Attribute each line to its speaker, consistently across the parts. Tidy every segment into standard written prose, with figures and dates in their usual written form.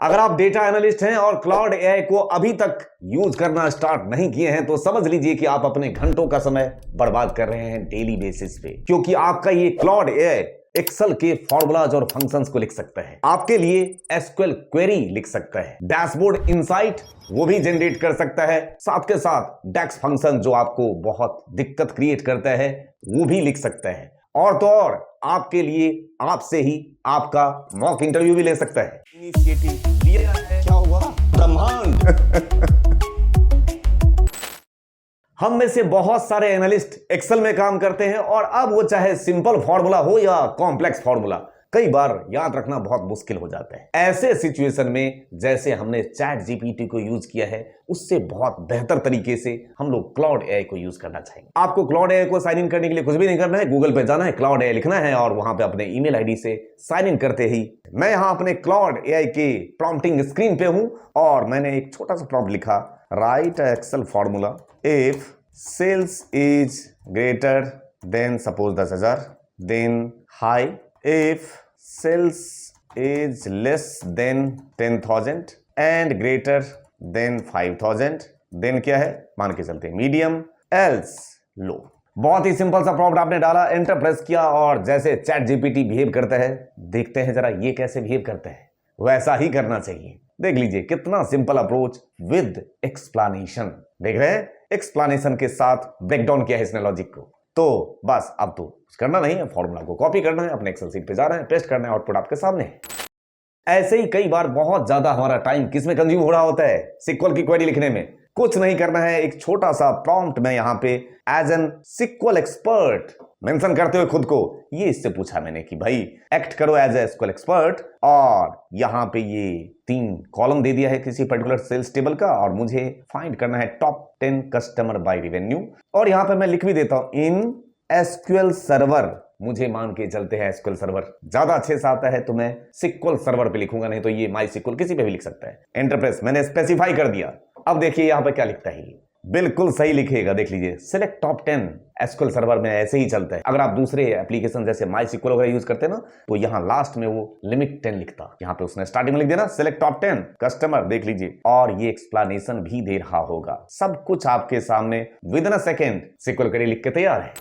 Speaker 1: अगर आप data analyst हैं और क्लाउड एआई को अभी तक यूज करना स्टार्ट नहीं किए हैं तो समझ लीजिए कि आप अपने घंटों का समय बर्बाद कर रहे हैं डेली बेसिस पे, क्योंकि आपका ये क्लाउड एआई एक्सेल के फॉर्मूलाज और फंक्शंस को लिख सकता है, आपके लिए एसक्यूएल क्वेरी लिख सकता है, डैशबोर्ड इनसाइट वो भी जनरेट कर सकता है, साथ के साथ डेक्स फंक्शन जो आपको बहुत दिक्कत क्रिएट करता है वो भी लिख सकता है, और तो और आपके लिए आपसे ही आपका मॉक इंटरव्यू भी ले सकता है। इनिशिएटिव लिया है, क्या हुआ? ब्रह्मांड। हम में से बहुत सारे एनालिस्ट एक्सेल में काम करते हैं और अब वो चाहे सिंपल फॉर्मूला हो या कॉम्प्लेक्स फॉर्मूला, कई बार याद रखना बहुत मुश्किल हो जाता है। ऐसे सिचुएशन में जैसे हमने चैट जीपीटी को यूज किया है, उससे बहुत बेहतर तरीके से हम लोग क्लाउड एआई को यूज करना चाहेंगे। आपको क्लाउड एआई को साइन इन करने के लिए कुछ भी नहीं करना है, गूगल पे जाना है, क्लाउड एआई लिखना है और वहां पे अपने ईमेल आईडी से साइन इन करते ही मैं यहां अपने क्लाउड एआई के प्रॉम्प्टिंग स्क्रीन पे हूं और मैंने एक छोटा सा प्रॉम्प्ट लिखा, write Excel formula if sales is greater than suppose 10,000 then high, if sales is less than 10,000 and greater than 5,000 then क्या है, मान के चलते मीडियम, एल्स लो। बहुत ही सिंपल सा प्रॉम्प्ट आपने डाला, एंटर प्रेस किया और जैसे चैट जीपीटी बिहेव करता है, देखते हैं जरा ये कैसे बिहेव करता है। वैसा ही करना चाहिए। देख लीजिए कितना सिंपल अप्रोच विद एक्सप्लेनेशन। देख रहे हैं, एक्सप्लेनेशन के साथ ब्रेकडाउन किया है इसने लॉजिक को। तो बस अब तो कुछ करना नहीं है, फॉर्मूला को कॉपी करना है, अपने एक्सेल शीट पे जाना है, पेस्ट करना है, आउटपुट आपके सामने है। ऐसे ही कई बार बहुत ज्यादा हमारा टाइम किस में कंज्यूम हो रहा होता है, सिक्वल की क्वेरी लिखने में। कुछ नहीं करना है, एक छोटा सा प्रॉम्प्ट में यहां पे as an SQL expert mention करते हुए खुद को, ये इससे पूछा मैंने कि भाई एक्ट करो एज ए एसक्यूएल एक्सपर्ट, और यहां पे ये 3 कॉलम दे दिया है किसी पर्टिकुलर सेल्स टेबल का और मुझे फाइंड करना है टॉप 10 कस्टमर बाय रेवेन्यू, और यहां पे मैं लिख भी देता हूं इन एसक्यूएल सर्वर। मुझे मान के चलते हैं एसक्यूएल सर्वर ज्यादा अच्छे से आता है तो मैं सिक्वल सर्वर पे लिखूंगा, नहीं तो ये माई सिक्वल किसी पे भी लिख सकता है। एंटर प्रेस, मैंने स्पेसिफाई कर दिया। अब देखिए यहां पे क्या लिखता है, बिल्कुल सही लिखेगा। देख लीजिए, सिलेक्ट टॉप 10 एसक्यूएल सर्वर में ऐसे ही चलता है। अगर आप दूसरे एप्लीकेशन जैसे माई सिक्वल वगैरह यूज करते हैं ना, तो यहाँ लास्ट में वो लिमिट 10 लिखता, यहाँ पे उसने स्टार्टिंग में लिख दिया ना सिलेक्ट टॉप 10 कस्टमर। देख लीजिए, और ये एक्सप्लेनेशन भी दे रहा होगा, सब कुछ आपके सामने within a second SQL query लिख के तैयार है।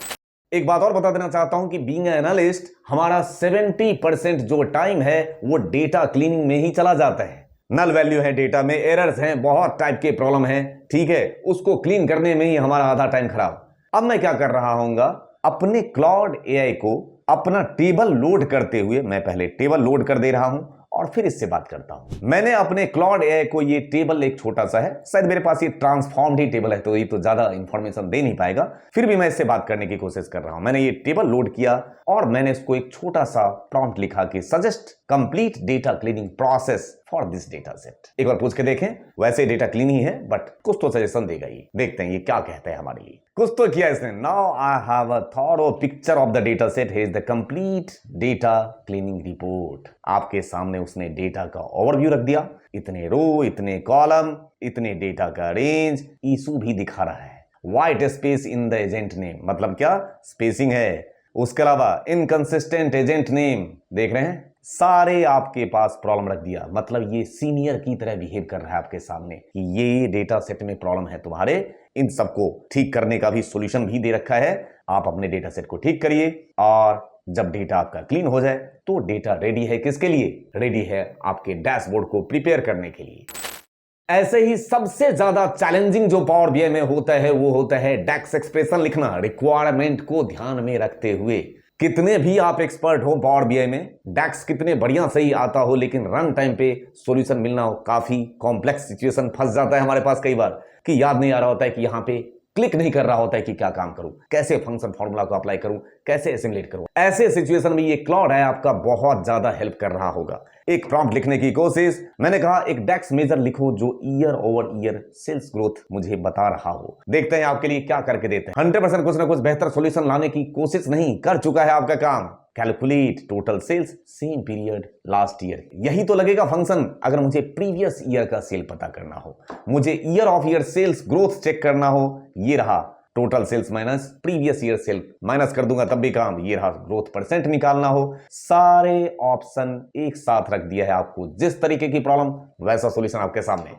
Speaker 1: एक बात और बता देना चाहता हूं कि बीइंग एनालिस्ट हमारा 70% जो टाइम है वो डेटा क्लीनिंग में ही चला जाता है। नल वैल्यू है डेटा में, एरर्स हैं, बहुत टाइप के प्रॉब्लम हैं, ठीक है, उसको क्लीन करने में ही हमारा आधा टाइम खराब। अब मैं क्या कर रहा हूंगा, अपने क्लाउड एआई को अपना टेबल लोड करते हुए मैं पहले टेबल लोड कर दे रहा हूं और फिर इससे बात करता हूं। मैंने अपने क्लाउड एआई को, ये टेबल एक छोटा सा है, शायद मेरे पास ये ट्रांसफॉर्म्ड ही टेबल है तो ये तो ज्यादा इंफॉर्मेशन दे नहीं पाएगा, फिर भी मैं इससे बात करने की कोशिश कर रहा हूं। मैंने ये टेबल लोड किया और मैंने इसको एक छोटा सा प्रॉम्प्ट लिखा कि suggest complete data cleaning process for this data set. एक बार पूछ के देखें, वैसे डेटा क्लीन ही है बट कुछ तो सजेशन देगा ये, देखते हैं ये क्या कहता है हमारे लिए। कुछ तो किया इसने, now I have a thorough picture of the data set, here is the complete data cleaning report. आपके सामने उसने डेटा का ओवरव्यू रख दिया, इतने रो, इतने कॉलम, इतने डेटा का रेंज, इशू भी दिखा रहा है, white space in the agent name, मतलब क्या स्पेसिंग है, उसके अलावा इनकंसिस्टेंट एजेंट नेम, देख रहे हैं, सारे आपके पास प्रॉब्लम रख दिया। मतलब ये सीनियर की तरह बिहेव कर रहा है आपके सामने कि ये डेटा सेट में प्रॉब्लम है तुम्हारे, इन सबको ठीक करने का भी सॉल्यूशन भी दे रखा है, आप अपने डेटा सेट को ठीक करिए और जब डेटा आपका क्लीन हो जाए तो डेटा रेडी है किसके लिए, रेडी है आपके डैशबोर्ड को प्रिपेयर करने के लिए। ऐसे ही सबसे ज्यादा चैलेंजिंग जो पावर बीआई में होता है वो होता है डेक्स एक्सप्रेशन लिखना, रिक्वायरमेंट को ध्यान में रखते हुए। कितने भी आप एक्सपर्ट हो पावर बीआई में, डेक्स कितने बढ़िया सही आता हो, लेकिन रन टाइम पे सॉल्यूशन मिलना हो काफी कॉम्प्लेक्स सिचुएशन फंस जाता है हमारे पास कई बार कि याद नहीं आ रहा होता है कि यहाँ पे क्लिक नहीं कर रहा होता है कि क्या काम करूं, कैसे फंक्शन फॉर्मूला को अप्लाई करूं, कैसे एसिमुलेट करूं। ऐसे सिचुएशन में ये क्लाउड है आपका बहुत ज्यादा हेल्प कर रहा होगा। एक प्रॉम्प्ट लिखने की कोशिश, मैंने कहा एक डेक्स मेजर लिखो जो year over year sales growth मुझे बता रहा हो। देखते हैं आपके लिए क्या करके देते हैं। 100% कुछ ना कुछ बेहतर सॉल्यूशन लाने की कोशिश नहीं कर चुका है आपका काम। Calculate total sales same period last year, यही तो लगेगा फंक्शन अगर मुझे प्रीवियस ईयर का सेल पता करना हो, मुझे year of year sales growth check करना हो। ये रहा total sales minus previous year sale minus कर दूंगा तब भी काम। ये रहा ग्रोथ परसेंट निकालना हो, सारे ऑप्शन एक साथ रख दिया है आपको। जिस तरीके की प्रॉब्लम वैसा सॉल्यूशन आपके सामने।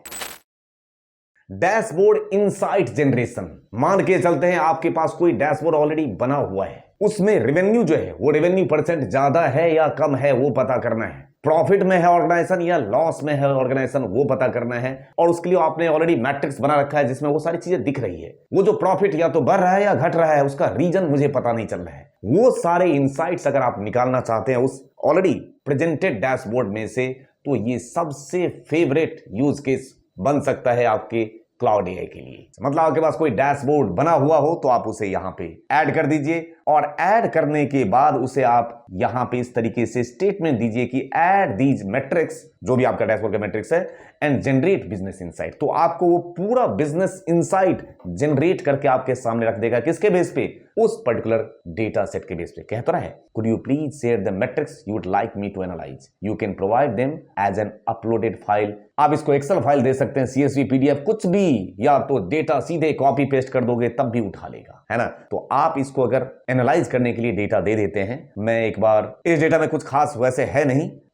Speaker 1: डैशबोर्ड इनसाइट जनरेशन, मान के चलते हैं आपके पास कोई डैशबोर्ड ऑलरेडी बना हुआ है, उसमें रेवेन्यू जो है वो रेवेन्यू परसेंट ज्यादा है या कम है वो पता करना है, प्रॉफिट में है ऑर्गेनाइजेशन या लॉस में है ऑर्गेनाइजेशन वो पता करना है। और उसके लिए आपने ऑलरेडी मैट्रिक्स बना रखा है जिसमें वो सारी चीजें दिख रही है। वो जो प्रॉफिट या तो बढ़ रहा है या घट रहा है उसका रीजन मुझे पता नहीं चल रहा है। वो सारे इनसाइट्स अगर आप निकालना चाहते हैं उस ऑलरेडी प्रेजेंटेड डैशबोर्ड में से, तो ये सबसे फेवरेट यूज केस बन सकता है आपके क्लाउड एआई के लिए। मतलब आपके पास कोई डैशबोर्ड बना हुआ हो तो आप उसे यहां पे ऐड कर दीजिए, और ऐड करने के बाद उसे आप यहां पे इस तरीके से स्टेटमेंट दीजिए कि ऐड दीज मैट्रिक्स, जो भी आपका डैशबोर्ड का मैट्रिक्स है, एंड जनरेट बिजनेस इनसाइट। तो आपको वो पूरा बिजनेस इनसाइट जनरेट करके आपके सामने रख देगा। किसके बेस पे? उस पर्टिकुलर डेटा सेट के बेस पे। कह तो रहा है, could you please share the metrics you would like me to analyse, you can provide them as an uploaded file. आप इसको एक्सेल फाइल दे सकते हैं, सीएसवी, पीडीएफ, कुछ भी, या तो डेटा सीधे कॉपी पेस्ट कर दोगे तब भी उठा लेगा, है ना। तो आप इसको अगर एनालाइज करने के लिए डेटा दे देते हैं, मैं एक बार, इस डेटा में कुछ खास वैसे है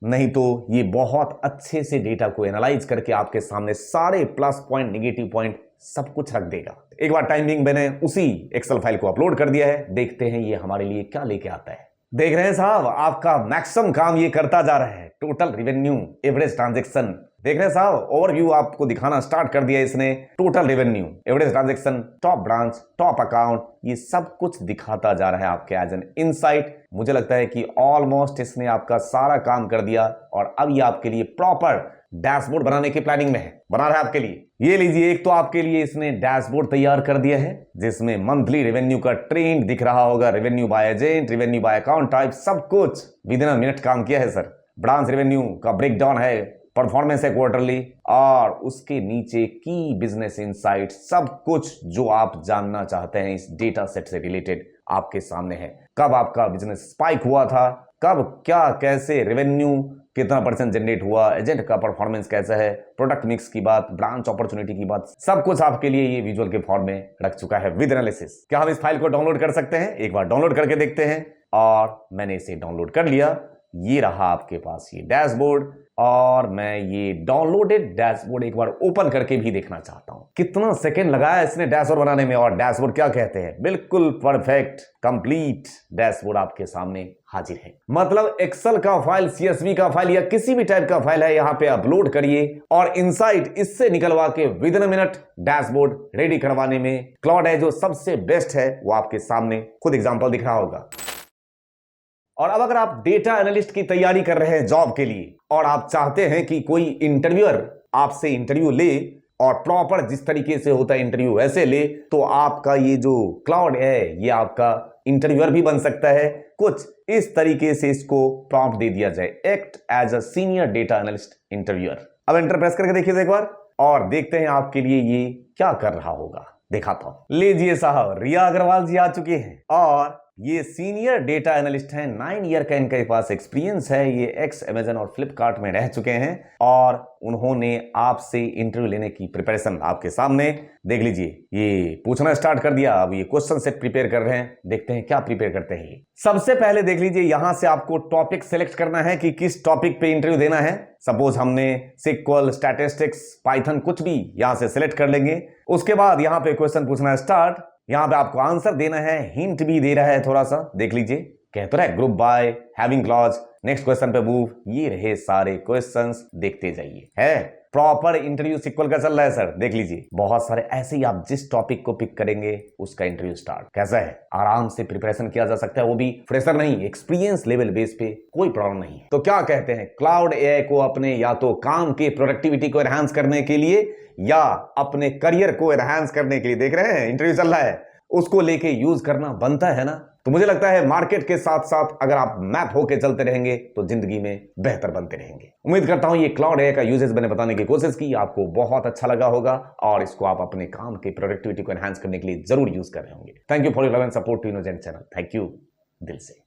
Speaker 1: नहीं तो ये बहुत अच्छे से डेटा को एनालाइज करके आपके सामने सारे प्लस पॉइंट, नेगेटिव पॉइंट सब कुछ रख देगा। एक बार टाइमिंग मैंने उसी एक्सेल फाइल को अपलोड कर दिया है, देखते हैं ये हमारे लिए क्या लेके आता है। देख रहे हैं साहब, आपका मैक्सिमम काम ये करता जा रहा है। टोटल रेवेन्यू, एवरेज ट्रांजैक्शन, देख रहे हैं साहब, ओवरव्यू आपको दिखाना स्टार्ट कर दिया इसने। Total revenue, average transaction, top branch, top account, ये सब कुछ दिखाता जा रहा है आपके एज एन इनसाइट। मुझे लगता है कि ऑलमोस्ट इसने आपका सारा काम कर दिया, और अब ये आपके लिए प्रॉपर डैशबोर्ड बनाने की प्लानिंग में है, बना रहा है आपके लिए। ये लीजिए, एक तो आपके लिए इसने डैशबोर्ड तैयार कर दिया है जिसमें मंथली रेवेन्यू का ट्रेंड दिख रहा होगा, revenue by agent, revenue bye account type, सब कुछ विद इन अ मिनट काम किया है सर। ब्रांच रेवेन्यू का ब्रेकडाउन है, परफॉर्मेंस है क्वार्टरली, और उसके नीचे की बिजनेस इनसाइट, सब कुछ जो आप जानना चाहते हैं इस डेटा सेट से रिलेटेड आपके सामने है। कब आपका बिजनेस स्पाइक हुआ था, कब क्या कैसे रेवेन्यू कितना परसेंट जनरेट हुआ, एजेंट का परफॉर्मेंस कैसा है, प्रोडक्ट मिक्स की बात, ब्रांच अपॉर्चुनिटी की बात, सब कुछ आपके लिए ये विजुअल के फॉर्म में रख चुका है विद एनालिसिस। क्या हम इस फाइल को डाउनलोड कर सकते हैं? एक बार डाउनलोड करके देखते हैं। और मैंने इसे डाउनलोड कर लिया। ये रहा आपके पास ये डैशबोर्ड, और मैं ये डाउनलोडेड डैशबोर्ड एक बार ओपन करके भी देखना चाहता हूं। कितना सेकंड लगाया इसने डैशबोर्ड बनाने में, और डैशबोर्ड क्या कहते हैं, बिल्कुल परफेक्ट कंप्लीट डैशबोर्ड आपके सामने हाजिर है। मतलब एक्सेल का फाइल, सीएसवी का फाइल, या किसी भी टाइप का फाइल है, यहां पे अपलोड करिए और इनसाइट इससे निकलवा के with in a minute dashboard ready करवाने में क्लाउड है जो सबसे बेस्ट है, वो आपके सामने खुद एग्जांपल दिख रहा होगा। और अब अगर आप डेटा एनालिस्ट की तैयारी कर रहे हैं जॉब के लिए, और आप चाहते हैं कि कोई इंटरव्यूअर आपसे इंटरव्यू ले और प्रॉपर जिस तरीके से होता है इंटरव्यू वैसे ले, तो आपका ये जो क्लाउड है ये आपका इंटरव्यूअर भी बन सकता है। कुछ इस तरीके से इसको प्रॉम्प्ट दे दिया जाए, act as a senior data analyst interviewer. अब एंटर प्रेस करके देखिए एक बार, और देखते हैं आपके लिए ये क्या कर रहा होगा। दिखाता हूं। लीजिए साहब, रिया अग्रवाल जी आ चुके हैं, और ये सीनियर डेटा एनालिस्ट हैं। 9 ईयर का इनके पास एक्सपीरियंस है। ये एक्स अमेजन और फ्लिपकार्ट में रह चुके हैं, और उन्होंने आपसे इंटरव्यू लेने की प्रिपरेशन आपके सामने देख लीजिए। ये पूछना स्टार्ट कर दिया, अब ये क्वेश्चन सेट प्रिपेयर कर रहे हैं। देखते हैं क्या प्रिपेयर करते हैं ये। सबसे पहले देख लीजिए, यहां से आपको टॉपिक सेलेक्ट करना है कि किस टॉपिक पे इंटरव्यू देना है। सपोज हमने सिक्वल, स्टैटिस्टिक्स, पाइथन, कुछ भी यहां से सिलेक्ट कर लेंगे। उसके बाद यहां पे क्वेश्चन पूछना स्टार्ट, यहां पे आपको आंसर देना है, हिंट भी दे रहा है थोड़ा सा, देख लीजिए। कहता है group by, having clause, next question पे मूव। ये रहे सारे क्वेश्चंस, देखते जाइए। है प्रॉपर इंटरव्यू सिक्वल का चल रहा है सर, देख लीजिए। बहुत सारे ऐसे ही आप जिस टॉपिक को पिक करेंगे उसका इंटरव्यू स्टार्ट। कैसा है, आराम से प्रिपरेशन किया जा सकता है, वो भी फ्रेशर नहीं, एक्सपीरियंस लेवल बेस पे, कोई प्रॉब्लम नहीं है। तो क्या कहते हैं, क्लाउड एआई को अपने या तो काम के प्रोडक्टिविटी को एनहांस करने के लिए या अपने करियर को एनहांस करने के लिए, देख रहे हैं इंटरव्यू चल रहा है, उसको लेके यूज करना बनता है ना। तो मुझे लगता है मार्केट के साथ साथ अगर आप मैप होके चलते रहेंगे तो जिंदगी में बेहतर बनते रहेंगे। उम्मीद करता हूं ये क्लाउड एआई का यूजेस मैंने बताने की कोशिश की, आपको बहुत अच्छा लगा होगा, और इसको आप अपने काम की प्रोडक्टिविटी को एनहांस करने के लिए जरूर यूज कर रहे होंगे। Thank you for your love and support to innocent channel. Thank you दिल से।